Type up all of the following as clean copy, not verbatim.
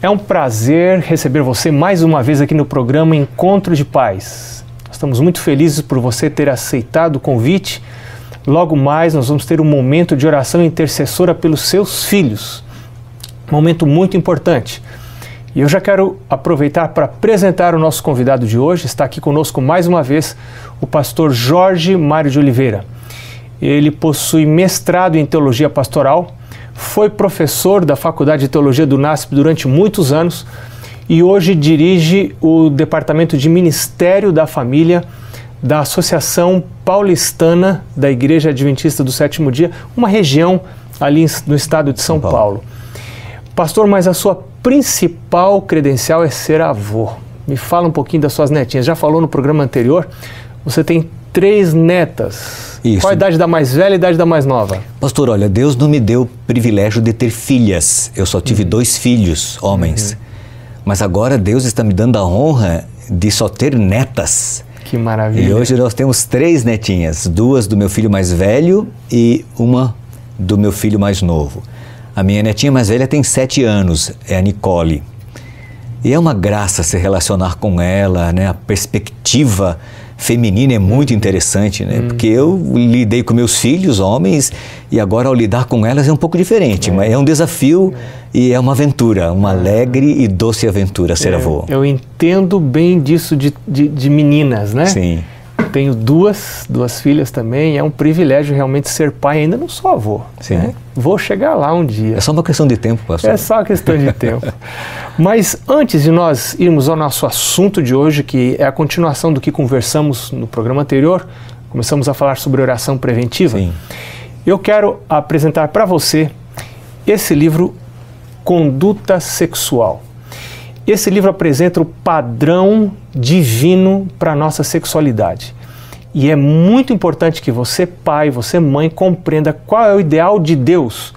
É um prazer receber você mais uma vez aqui no programa Encontro de Pais. Estamos muito felizes por você ter aceitado o convite. Logo mais nós vamos ter um momento de oração intercessora pelos seus filhos. Um momento muito importante. E eu já quero aproveitar para apresentar o nosso convidado de hoje. Está aqui conosco mais uma vez o pastor Jorge Mário de Oliveira. Ele possui mestrado em Teologia Pastoral, foi professor da Faculdade de Teologia do NASP durante muitos anos e hoje dirige o Departamento de Ministério da Família da Associação Paulistana da Igreja Adventista do Sétimo Dia, uma região ali no estado de São Paulo. Pastor, mas a sua principal credencial é ser avô. Me fala um pouquinho das suas netinhas. Já falou no programa anterior, você tem 3 netas. Isso. Qual a idade da mais velha e a idade da mais nova? Pastor, olha, Deus não me deu o privilégio de ter filhas. Eu só tive 2 filhos, homens. Mas agora Deus está me dando a honra de só ter netas. Que maravilha. E hoje nós temos 3 netinhas. 2 do meu filho mais velho e uma do meu filho mais novo. A minha netinha mais velha tem 7 anos, é a Nicole. E é uma graça se relacionar com ela, né? A perspectiva feminina é muito interessante, né? Porque eu lidei com meus filhos, homens, e agora ao lidar com elas é um pouco diferente, mas é um desafio e é uma aventura, uma alegre e doce aventura ser avô. Eu entendo bem disso de meninas, né? Sim. Tenho duas filhas também, é um privilégio realmente ser pai, ainda não sou avô. Sim. Né? Vou chegar lá um dia. É só uma questão de tempo, pastor. É só uma questão de tempo. Mas antes de nós irmos ao nosso assunto de hoje, que é a continuação do que conversamos no programa anterior, começamos a falar sobre oração preventiva. Sim. Eu quero apresentar para você esse livro, Conduta Sexual. Esse livro apresenta o padrão divino para a nossa sexualidade. E é muito importante que você, pai, você, mãe, compreenda qual é o ideal de Deus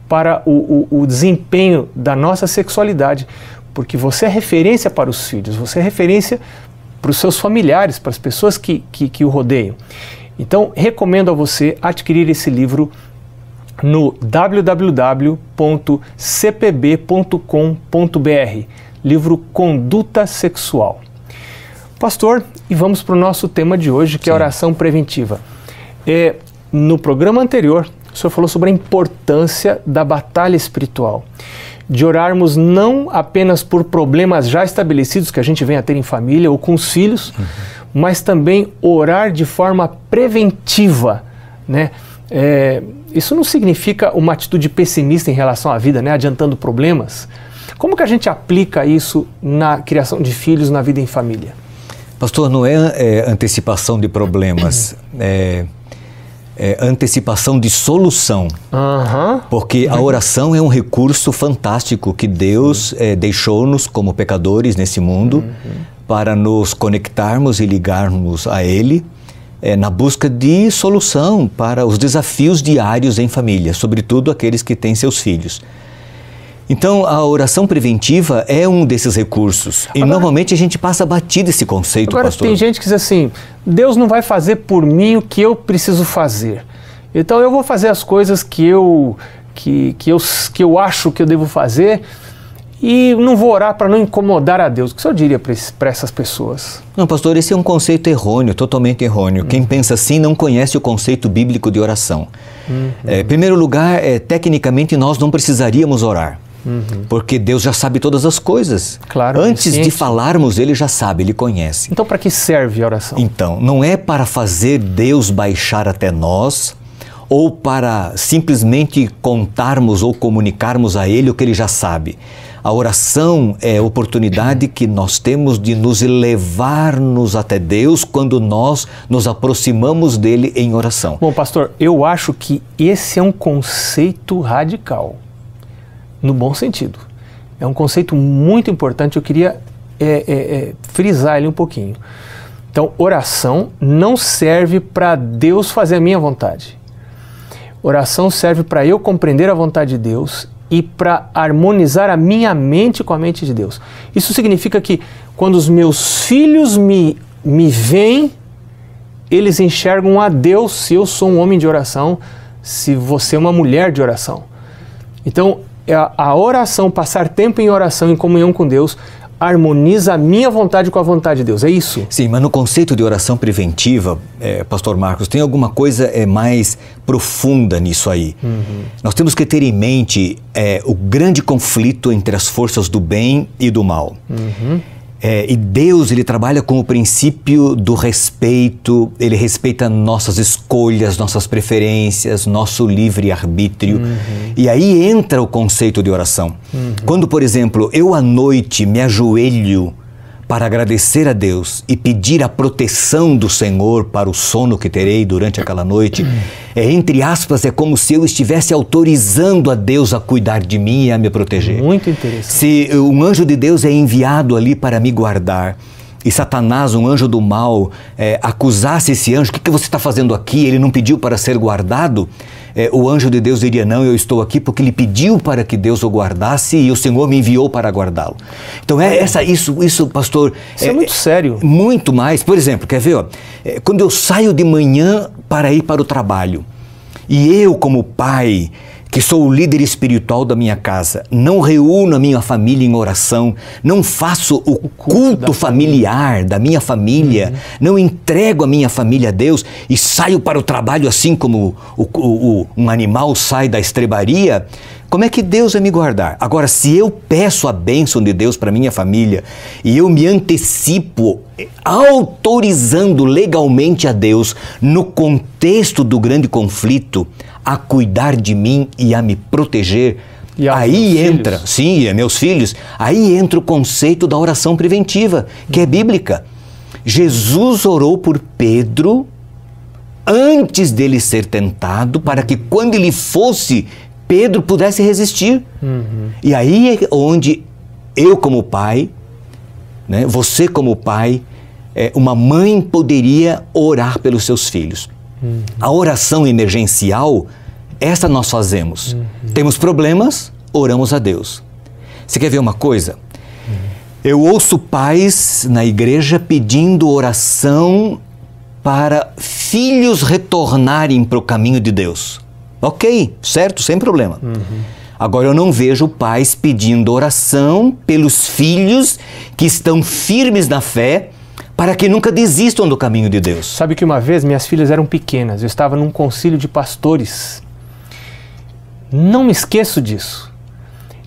para o desempenho da nossa sexualidade, porque você é referência para os filhos, você é referência para os seus familiares, para as pessoas que o rodeiam. Então, recomendo a você adquirir esse livro no www.cpb.com.br, livro Conduta Sexual. Pastor, e vamos para o nosso tema de hoje, que é a oração preventiva. No programa anterior, o senhor falou sobre a importância da batalha espiritual, de orarmos não apenas por problemas já estabelecidos que a gente vem a ter em família ou com os filhos, mas também orar de forma preventiva, né? Isso não significa uma atitude pessimista em relação à vida, né? Adiantando problemas. Como que a gente aplica isso na criação de filhos, na vida em família? Pastor, não é antecipação de problemas, é antecipação de solução. Porque a oração é um recurso fantástico que Deus deixou-nos como pecadores nesse mundo para nos conectarmos e ligarmos a Ele na busca de solução para os desafios diários em família, sobretudo aqueles que têm seus filhos. Então, a oração preventiva é um desses recursos. E normalmente a gente passa batido esse conceito, pastor. Agora, tem gente que diz assim, Deus não vai fazer por mim o que eu preciso fazer. Então, eu vou fazer as coisas que eu acho que eu devo fazer e não vou orar para não incomodar a Deus. O que o senhor diria para essas pessoas? Não, pastor, esse é um conceito errôneo, totalmente errôneo. Quem pensa assim não conhece o conceito bíblico de oração. Em primeiro lugar, tecnicamente nós não precisaríamos orar. Porque Deus já sabe todas as coisas. Claro, antes de falarmos, Ele já sabe, Ele conhece. Então, para que serve a oração? Então, não é para fazer Deus baixar até nós, ou para simplesmente contarmos ou comunicarmos a Ele o que Ele já sabe. A oração é a oportunidade que nós temos de nos elevar-nos até Deus quando nós nos aproximamos dEle em oração. Bom, pastor, eu acho que esse é um conceito radical. No bom sentido. É um conceito muito importante, eu queria frisar ele um pouquinho. Então, oração não serve para Deus fazer a minha vontade. Oração serve para eu compreender a vontade de Deus e para harmonizar a minha mente com a mente de Deus. Isso significa que quando os meus filhos me veem, eles enxergam a Deus se eu sou um homem de oração, se você é uma mulher de oração. Então, a oração, passar tempo em oração, em comunhão com Deus, harmoniza a minha vontade com a vontade de Deus, é isso? Sim, mas no conceito de oração preventiva, Pastor Marcos, tem alguma coisa mais profunda nisso aí. Nós temos que ter em mente o grande conflito entre as forças do bem e do mal. E Deus, Ele trabalha com o princípio do respeito, Ele respeita nossas escolhas, nossas preferências, nosso livre-arbítrio. E aí entra o conceito de oração. Quando, por exemplo, eu à noite me ajoelho para agradecer a Deus e pedir a proteção do Senhor para o sono que terei durante aquela noite, entre aspas, é como se eu estivesse autorizando a Deus a cuidar de mim e a me proteger. Muito interessante. Se um anjo de Deus é enviado ali para me guardar, e Satanás, um anjo do mal, acusasse esse anjo, o que você está fazendo aqui? Ele não pediu para ser guardado? O anjo de Deus diria, não, eu estou aqui porque ele pediu para que Deus o guardasse e o Senhor me enviou para guardá-lo. Então isso, pastor... Isso é muito sério. Muito mais. Por exemplo, quer ver? Quando eu saio de manhã para ir para o trabalho, e eu como pai, que sou o líder espiritual da minha casa, não reúno a minha família em oração, não faço o culto familiar da minha família, não entrego a minha família a Deus e saio para o trabalho assim como um animal sai da estrebaria, como é que Deus vai me guardar? Agora, se eu peço a bênção de Deus para minha família e eu me antecipo autorizando legalmente a Deus no contexto do grande conflito a cuidar de mim e a me proteger, aí entra, sim, meus filhos, aí entra o conceito da oração preventiva, que é bíblica. Jesus orou por Pedro antes dele ser tentado, para que quando ele fosse, Pedro pudesse resistir. E aí é onde eu como pai, né, você como pai, uma mãe poderia orar pelos seus filhos. A oração emergencial, essa nós fazemos. Temos problemas, oramos a Deus. Você quer ver uma coisa? Eu ouço pais na igreja pedindo oração para filhos retornarem para o caminho de Deus. Ok, certo, sem problema. Agora eu não vejo pais pedindo oração pelos filhos que estão firmes na fé, para que nunca desistam do caminho de Deus. Sabe que uma vez minhas filhas eram pequenas, eu estava num concílio de pastores. Não me esqueço disso.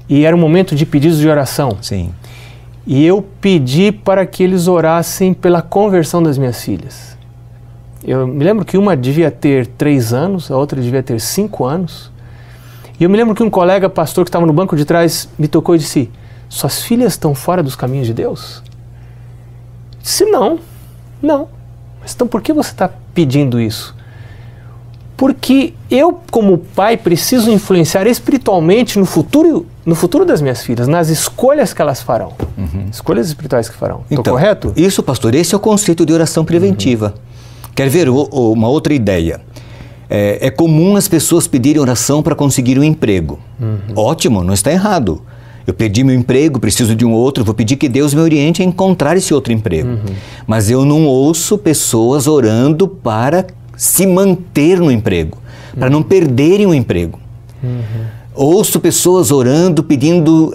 E era um momento de pedidos de oração. Sim. E eu pedi para que eles orassem pela conversão das minhas filhas. Eu me lembro que uma devia ter 3 anos, a outra devia ter 5 anos. E eu me lembro que um colega pastor que estava no banco de trás me tocou e disse: suas filhas estão fora dos caminhos de Deus? Eu disse: não. Mas então por que você está pedindo isso? Porque eu, como pai, preciso influenciar espiritualmente no futuro das minhas filhas, nas escolhas que elas farão. Escolhas espirituais que farão. Estou correto? Isso, pastor, esse é o conceito de oração preventiva. Quer ver uma outra ideia? É comum as pessoas pedirem oração para conseguir um emprego. Ótimo, não está errado. Eu perdi meu emprego, preciso de um outro, vou pedir que Deus me oriente a encontrar esse outro emprego. Mas eu não ouço pessoas orando para se manter no emprego, para não perderem o emprego. Ouço pessoas orando, pedindo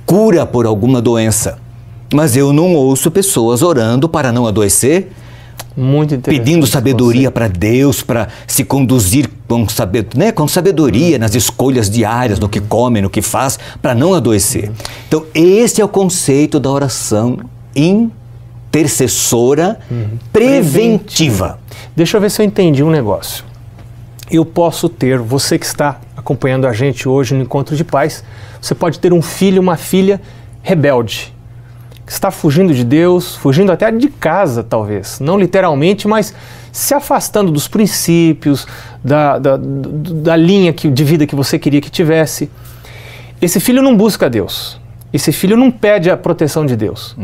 cura por alguma doença. Mas eu não ouço pessoas orando para não adoecer, muito pedindo sabedoria para Deus, para se conduzir com sabedoria nas escolhas diárias, no que come, no que faz, para não adoecer. Então, esse é o conceito da oração intercessora preventiva. Deixa eu ver se eu entendi um negócio. Eu posso ter, você que está acompanhando a gente hoje no Encontro de Pais, você pode ter um filho, uma filha rebelde, que está fugindo de Deus, fugindo até de casa, talvez. Não literalmente, mas se afastando dos princípios, da linha de vida que você queria que tivesse. Esse filho não busca Deus. Esse filho não pede a proteção de Deus.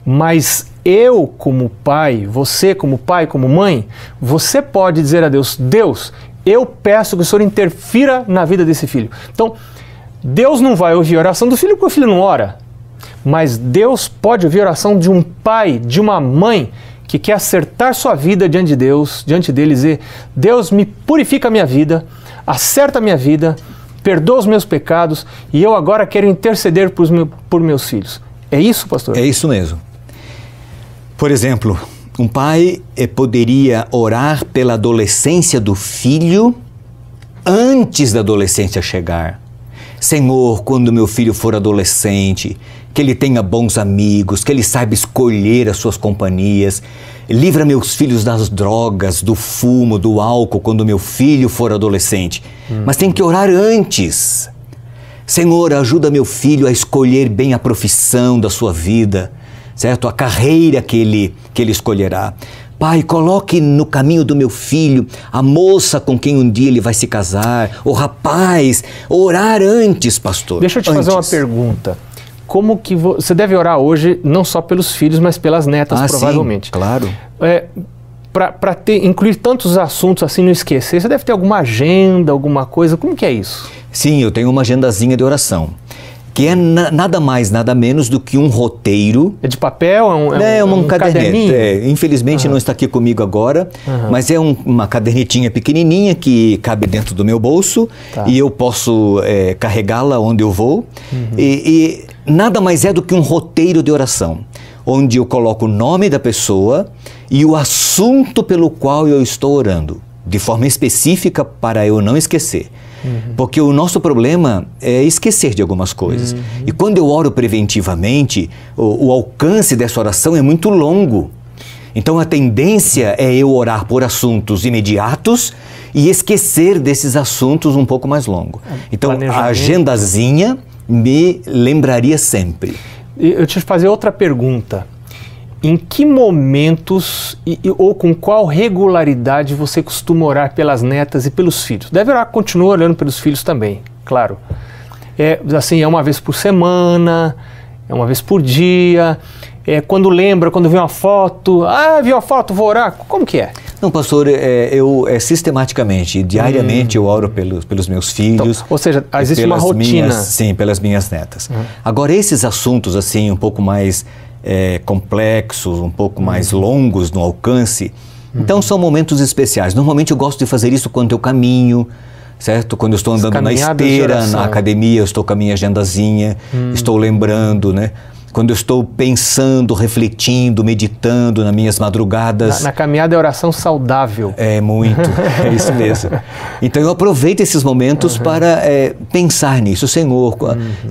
Mas eu, como pai, você como pai, como mãe, você pode dizer a Deus: Deus, eu peço que o Senhor interfira na vida desse filho. Então, Deus não vai ouvir a oração do filho porque o filho não ora. Mas Deus pode ouvir a oração de um pai, de uma mãe que quer acertar sua vida diante de Deus, diante dele, dizer: Deus, me purifica a minha vida, acerta a minha vida, perdoa os meus pecados e eu agora quero interceder por meus filhos. É isso, pastor? É isso mesmo. Por exemplo, um pai poderia orar pela adolescência do filho antes da adolescência chegar. Senhor, quando meu filho for adolescente, que ele tenha bons amigos, que ele saiba escolher as suas companhias. Livra meus filhos das drogas, do fumo, do álcool, quando meu filho for adolescente. Mas tem que orar antes. Senhor, ajuda meu filho a escolher bem a profissão da sua vida, certo? A carreira que ele escolherá. Pai, coloque no caminho do meu filho a moça com quem um dia ele vai se casar, o rapaz. Orar antes, pastor. Deixa eu te fazer uma pergunta. Como que você deve orar hoje, não só pelos filhos, mas pelas netas, provavelmente? Sim, claro. Para incluir tantos assuntos assim, não esquecer, você deve ter alguma agenda, alguma coisa. Como que é isso? Sim, eu tenho uma agendazinha de oração, que é nada mais, nada menos do que um roteiro. É de papel? É um caderninho? Infelizmente não está aqui comigo agora, mas é uma cadernetinha pequenininha que cabe dentro do meu bolso e eu posso carregá-la onde eu vou. E nada mais é do que um roteiro de oração, onde eu coloco o nome da pessoa e o assunto pelo qual eu estou orando, de forma específica para eu não esquecer. Porque o nosso problema é esquecer de algumas coisas. E quando eu oro preventivamente, o alcance dessa oração é muito longo. Então a tendência é eu orar por assuntos imediatos e esquecer desses assuntos um pouco mais longos. Então a agendazinha me lembraria sempre. Eu te fazer outra pergunta. Em que momentos ou com qual regularidade você costuma orar pelas netas e pelos filhos? Deve orar, continua orando pelos filhos também, claro. É uma vez por semana, é uma vez por dia, quando lembra, quando vê uma foto, vi uma foto, vou orar, como que é? Não, pastor, eu sistematicamente, diariamente eu oro pelos meus filhos. Então, ou seja, existe uma rotina. Sim, pelas minhas netas. Agora, esses assuntos assim, um pouco mais complexos, um pouco mais longos no alcance, então são momentos especiais. Normalmente eu gosto de fazer isso quando eu caminho, certo? Quando eu estou andando na esteira, na academia, eu estou com a minha agendazinha, estou lembrando, né? Quando eu estou pensando, refletindo, meditando nas minhas madrugadas. Na caminhada é oração saudável. É muito, é isso mesmo. Então eu aproveito esses momentos para pensar nisso. Senhor,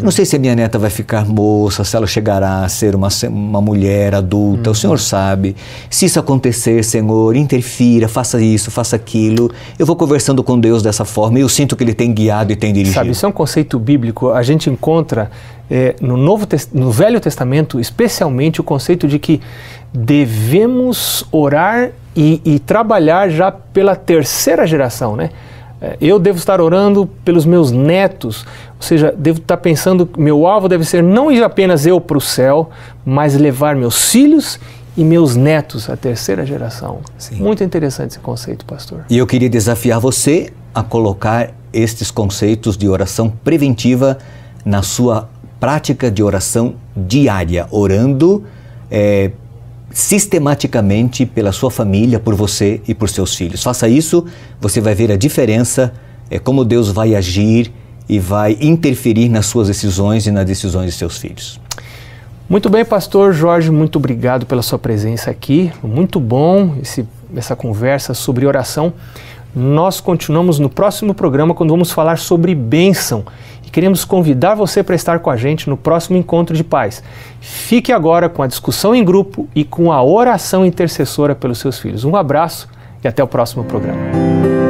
não sei se a minha neta vai ficar moça, se ela chegará a ser uma mulher adulta, o Senhor sabe. Se isso acontecer, Senhor, interfira, faça isso, faça aquilo. Eu vou conversando com Deus dessa forma e eu sinto que Ele tem guiado e tem dirigido. Sabe, isso é um conceito bíblico, a gente encontra no Velho Testamento, especialmente o conceito de que devemos orar e trabalhar já pela terceira geração, né? Eu devo estar orando pelos meus netos, ou seja, devo estar pensando que meu alvo deve ser não ir apenas eu para o céu, mas levar meus filhos e meus netos à terceira geração. Sim. Muito interessante esse conceito, pastor. E eu queria desafiar você a colocar estes conceitos de oração preventiva na sua prática de oração diária, orando sistematicamente pela sua família, por você e por seus filhos. Faça isso, você vai ver a diferença, como Deus vai agir e vai interferir nas suas decisões e nas decisões de seus filhos. Muito bem, pastor Jorge, muito obrigado pela sua presença aqui. Muito bom essa conversa sobre oração. Nós continuamos no próximo programa quando vamos falar sobre bênção. E queremos convidar você para estar com a gente no próximo Encontro de Pais. Fique agora com a discussão em grupo e com a oração intercessora pelos seus filhos. Um abraço e até o próximo programa.